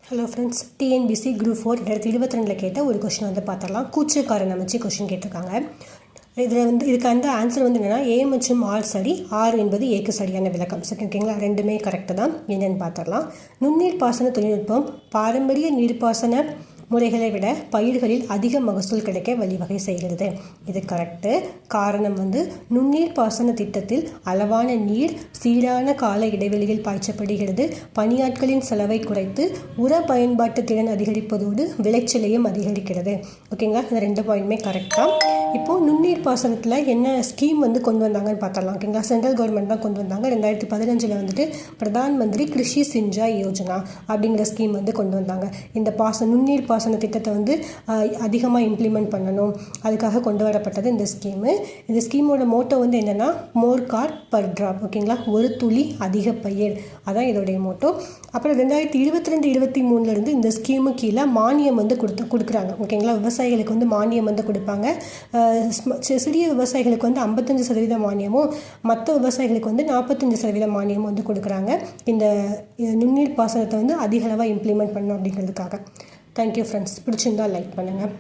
Hello friends, TNPSC group 4 2022 கேட்ட ஒரு question வந்து பார்த்துடலாம். கூற்றுக்காரன் அமைச்சு கொஷின் கேட்டிருக்காங்க. இதுக்கு ஆன்சர் என்னென்னா ஏ மற்றும் ஆர் சரி, ஆர் என்பது ஏக்கு சரியான விளக்கம். சரி, ஓகேங்களா? ரெண்டுமே கரெக்டு தான். என்னென்னு பார்த்துடலாம். நுண்ணீர் பாசன தொழில்நுட்பம் பாரம்பரிய நீர்ப்பாசன முறைகளை விட பயிர்களில் அதிக மகசூல் கிடைக்க வழிவகை செய்கிறது. இது கரெக்டு. காரணம் நுண்ணீர் பாசன திட்டத்தில் அளவான நீர் சீரான கால இடைவெளியில் பாய்ச்சப்படுகிறது. பணியாட்களின் செலவை குறைத்து உர பயன்பாட்டு திறன் அதிகரிப்பதோடு விளைச்சலையும் அதிகரிக்கிறது. ஓகேங்களா? இந்த 2 பாயிண்ட்டுமே கரெக்டாக. இப்போது நுண்ணீர் பாசனத்தில் என்ன ஸ்கீம் கொண்டு வந்தாங்கன்னு பார்த்தரலாம். ஓகேங்களா? சென்ட்ரல் கவர்மெண்ட் தான் கொண்டு வந்தாங்க. 2015 பிரதான் மந்திரி கிருஷி சிஞ்சாய் யோஜனா அப்படிங்கிற ஸ்கீம் கொண்டு வந்தாங்க. இந்த நுண்ணீர் பாசன திட்டத்தை அதிகமாக இம்ப்ளிமெண்ட் பண்ணணும், அதுக்காக கொண்டு வரப்பட்டது இந்த ஸ்கீமு. இந்த ஸ்கீமோட மோட்டோ என்னென்னா மோர் கார் பர் ட்ராப். ஓகேங்களா? ஒரு துளி அதிக பயிர், அதான் இதோடைய மோட்டோ. அப்புறம் 2022-23 இந்த ஸ்கீமு கீழே மானியம் கொடுக்குறாங்க. ஓகேங்களா? விவசாயிகளுக்கு மானியம் கொடுப்பாங்க. சிறிய விவசாயிகளுக்கு 55% மானியமும், மற்ற விவசாயிகளுக்கு 45% மானியமும் கொடுக்குறாங்க. இந்த நுண்ணீர் பாசனத்தை அதிக அளவாக இம்ப்ளிமெண்ட் பண்ணணும் அப்படிங்கிறதுக்காக. Thank you friends. பிடிச்சிருந்தால் லைக் பண்ணுங்கள்.